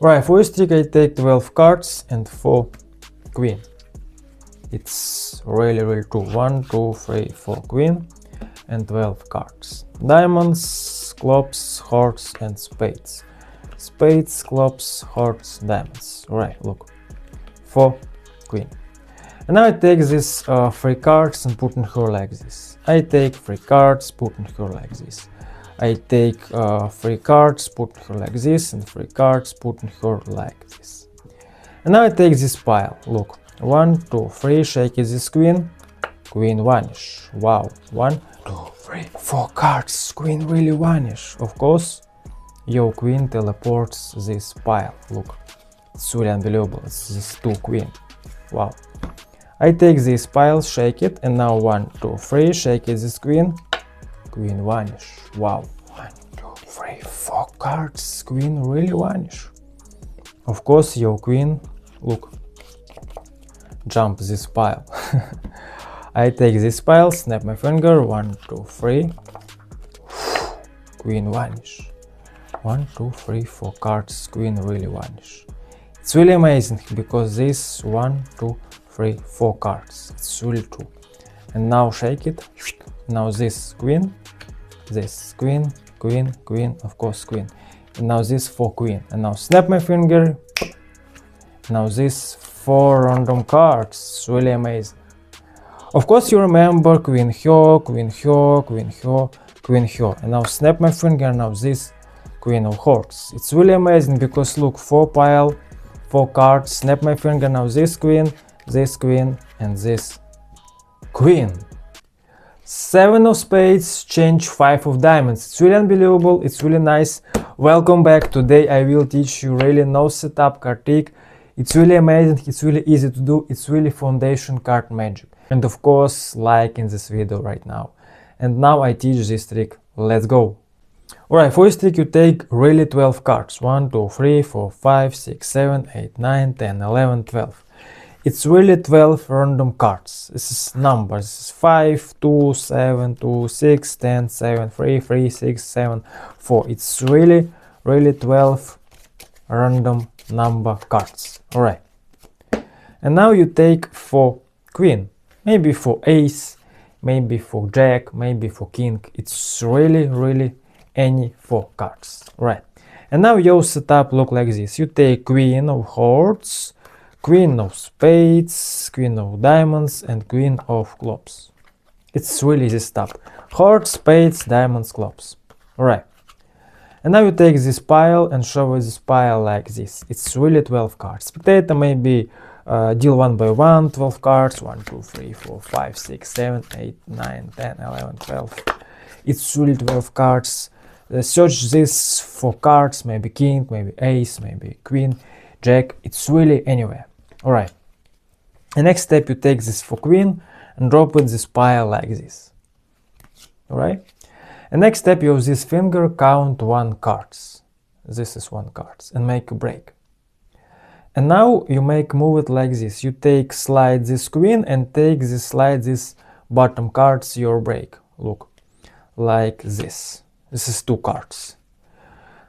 Right, for this trick I take 12 cards and 4 queen. It's really true. 1, 2, 3, 4 queen and 12 cards. Diamonds, clubs, hearts and spades. Spades, clubs, hearts, diamonds. Right, look. 4 queen. And now I take these 3 cards and put in her like this. I take 3 cards, put in her like this. I take 3 cards, put in her like this, and 3 cards, put in her like this. And now I take this pile. Look, 1, 2, 3, shake this queen, queen vanish. Wow, 1, 2, 3, 4 cards, queen really vanish. Of course, your queen teleports this pile. Look, it's really unbelievable. It's this 2 queen. Wow. I take this pile, shake it, and now 1, 2, 3, shake it this queen, queen vanish. Wow. 1, 2, 3, 4 cards, queen really vanish. Of course, your queen, look, jump this pile. I take this pile, snap my finger, 1, 2, 3, queen vanish. 1, 2, 3, 4 cards, queen really vanish. It's really amazing because this 1, 2, 3, 4 cards. It's really true. And now shake it. Now this queen, queen, of course queen. And now this 4 queen. And now snap my finger. Now this 4 random cards. It's really amazing. Of course you remember queen here, queen here, queen here, queen here. And now snap my finger. Now this queen of hearts. It's really amazing because look, 4 pile, 4 cards, snap my finger. Now this queen, and this queen. 7 of spades, change 5 of diamonds. It's really unbelievable. It's really nice. Welcome back. Today I will teach you really no setup card trick. It's really amazing. It's really easy to do. It's really foundation card magic. And of course, like in this video right now. And now I teach this trick. Let's go. Alright, for this trick you take really 12 cards. 1, 2, 3, 4, 5, 6, 7, 8, 9, 10, 11, 12. It's really 12 random cards. This is numbers. This is 5, 2, 7, 2, 6, 10, 7, 3, 3, 6, 7, 4. It's really 12 random number cards. Alright. And now you take for queen. Maybe for ace, maybe for jack, maybe for king. It's really any 4 cards. Right. And now your setup look like this. You take queen of hearts, queen of spades, queen of diamonds, and queen of clubs. It's really easy stuff. Hearts, spades, diamonds, clubs. Alright. And now you take this pile and show this pile like this. It's really 12 cards. Spectator maybe deal 1 by 1, 12 cards. 1, 2, 3, 4, 5, 6, 7, 8, 9, 10, 11, 12. It's really 12 cards. Search this for cards, maybe king, maybe ace, maybe queen, jack. It's really anywhere. Alright. The next step, you take this for queen and drop it this pile like this. Alright. The next step, you use this finger, count 1 cards. This is 1 cards and make a break. And now you move it like this. You take slide this queen and take this slide this bottom cards your break. Look, like this. This is 2 cards.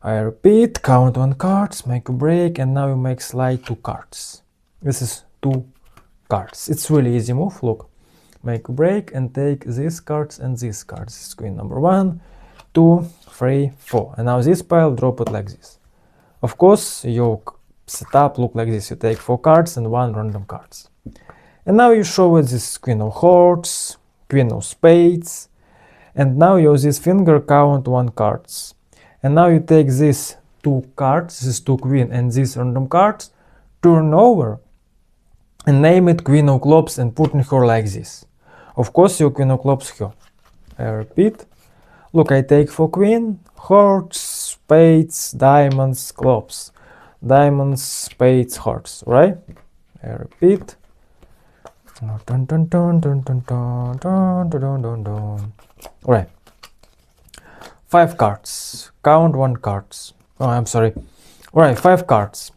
I repeat, count 1 cards, make a break, and now you make slide 2 cards. This is 2 cards. It's really easy move. Look, make a break and take these cards and these cards. This is queen number 1, 2, 3, 4. And now this pile, drop it like this. Of course, your setup look like this. You take 4 cards and 1 random cards. And now you show it this queen of hearts, queen of spades. And now you use this finger, count 1 cards. And now you take these 2 cards, this 2 queen and these random cards, turn over and name it queen of clubs and put in her like this. Of course, your queen of clubs here. I repeat. Look, I take for queen, hearts, spades, diamonds, clubs. Diamonds, spades, hearts, right? I repeat. Dun, dun, dun, dun, dun, dun, dun, dun, dun, dun. Right. 5 cards. Count 1 cards. Oh, I'm sorry. Right, 5 cards.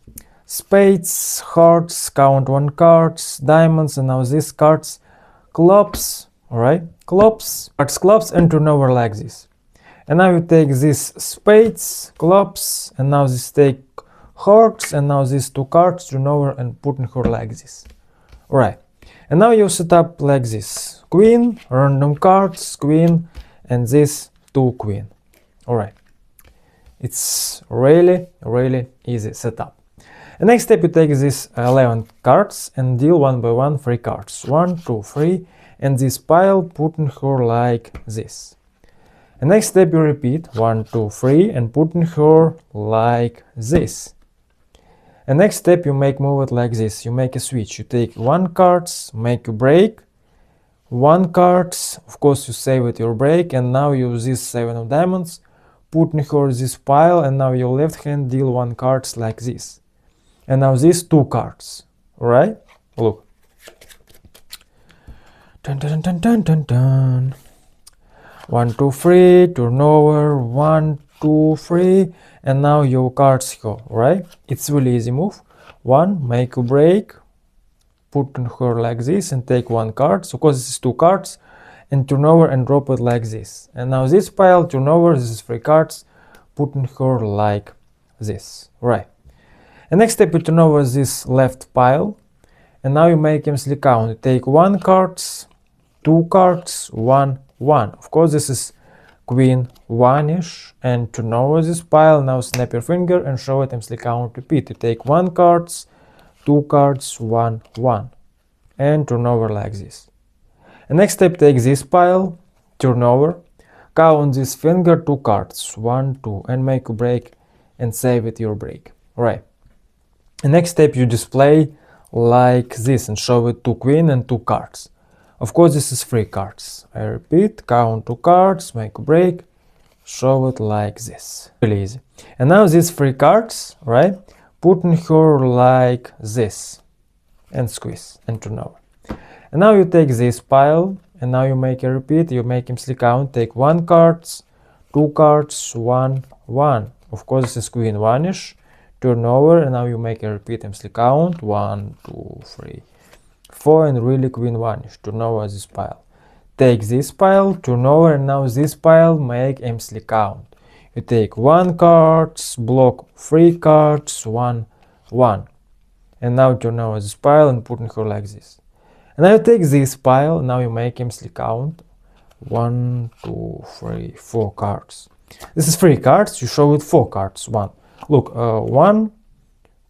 Spades, hearts, count 1 cards, diamonds, and now these cards, clubs, alright, clubs, cards, clubs, and turn over like this. And now you take these spades, clubs, and now this take hearts, and now these 2 cards, turn over and put in her like this. Right. And now you set up like this. Queen, random cards, queen, and this 2 queen. Alright. It's really, really easy setup. The next step, you take these 11 cards and deal one by one 3 cards. 1, 2, 3, and this pile put in her like this. The next step, you repeat 1, 2, 3, and put in her like this. The next step, you move it like this. You make a switch. You take 1 cards, make a break, 1 cards, of course you save it your break, and now use this 7 of diamonds, put in her this pile, and now your left hand deal 1 cards like this. And now these 2 cards, right? Look. Dun, dun, dun, dun, dun, dun. 1, 2, 3, turn over, 1, 2, 3, and now your cards go, right? It's really easy move. 1, make a break, put in her like this, and take 1 card. So, because this is 2 cards, and turn over and drop it like this. And now this pile, turn over, this is 3 cards, put in her like this, right? And next step, you turn over this left pile, and now you make him sleight count. You take 1 cards, 2 cards, 1, 1. Of course, this is queen 1-ish, and turn over this pile. Now snap your finger and show it in sleight count. Repeat. You take 1 cards, 2 cards, 1, 1, and turn over like this. And next step, take this pile, turn over, count this finger 2 cards, 1, 2, and make a break and save it your break. Right. The next step, you display like this and show it 2 queen and 2 cards. Of course, this is 3 cards. I repeat, count 2 cards, make a break, show it like this. Really easy. And now these 3 cards, right, put in her like this and squeeze and turn over. And now you take this pile, and now you make a repeat, you make him sleight count, take 1 cards, 2 cards, 1, 1. Of course, this is queen 1-ish, turn over, and now you make a repeat him sleight count, 1, 2, 3, 4, and really queen 1-ish, turn over this pile. Take this pile, turn over, and now this pile make him sleight count. You take 1 cards, block 3 cards, 1, 1. And now turn over this pile and put in her like this. And now you take this pile, now you make him sleight count. 1, 2, 3, 4 cards. This is 3 cards, you show it 4 cards. 1. Look, 1,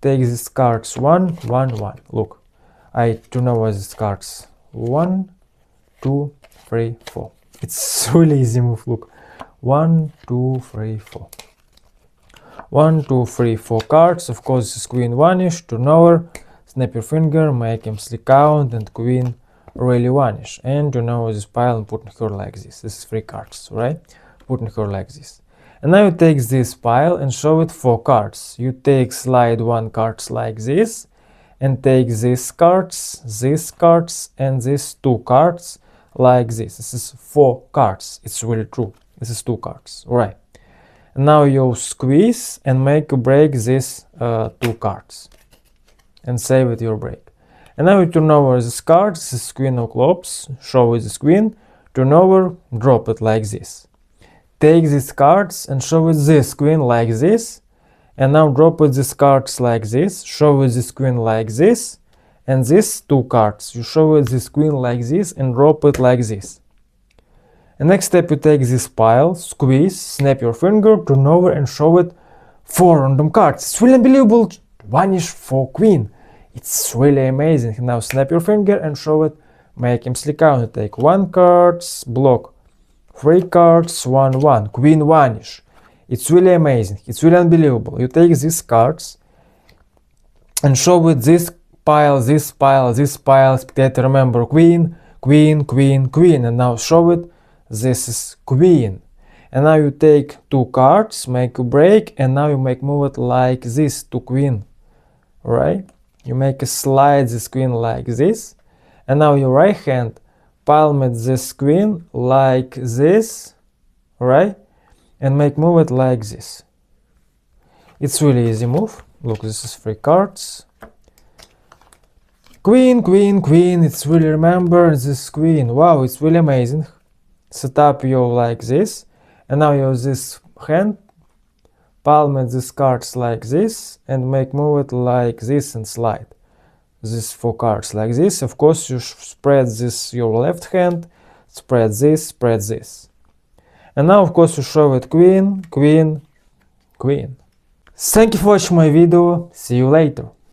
take these cards 1, 1, 1. Look, I turn over these cards 1, 2, 3, 4. It's really easy move. Look, 1, 2, 3, 4. 1, 2, 3, 4 cards. Of course, this is queen 1-ish, turn over, snap your finger, make him sleight count, and queen really 1-ish. And turn over this pile and put in her like this. This is 3 cards, right? Put in her like this. And now you take this pile and show it 4 cards. You take slide 1 cards like this, and take these cards, and these 2 cards like this. This is 4 cards. It's really true. This is 2 cards, right? And now you squeeze and make a break these 2 cards, and save it your break. And now you turn over this card. This is queen of clubs. Show it this queen. Turn over, drop it like this. Take these cards and show it this queen like this. And now drop it these cards like this. Show it this queen like this. And these 2 cards. You show it this queen like this and drop it like this. And next step, you take this pile, squeeze, snap your finger, turn over, and show it 4 random cards. It's really unbelievable. 1-ish for queen. It's really amazing. Now snap your finger and show it. Make him sleight count. Take 1 cards, block 3 cards, 1, 1. Queen 1-ish. It's really amazing. It's really unbelievable. You take these cards and show it this pile, this pile, this pile. Spectator, remember queen, queen, queen, queen. And now show it. This is queen. And now you take 2 cards, make a break, and now you move it like this to queen. Right? You make a slide this queen like this. And now your right hand palm it this queen like this. Right? And move it like this. It's really easy move. Look, this is 3 cards. Queen, queen, queen. It's really, remember this queen. Wow, it's really amazing. Set up you like this. And now use this hand, palm these cards like this and make move it like this and slide. These 4 cards like this. Of course, you spread this your left hand, spread this, spread this. And now, of course, you show it queen, queen, queen. Thank you for watching my video. See you later.